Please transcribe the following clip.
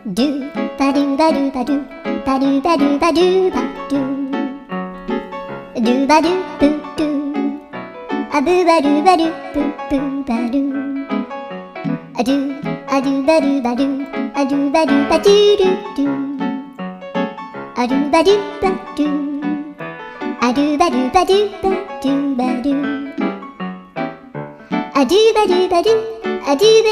ドゥバドゥバドゥバドゥバドゥバドゥバドゥバドゥドゥバドゥブドゥアブバドゥバドゥブブバドゥアドゥアドゥバドゥバドゥアドゥバドゥバドゥドゥドゥアドゥバドゥバドゥアドゥバドゥバドゥバドゥバドゥアドゥバドゥバドゥアドゥバドゥ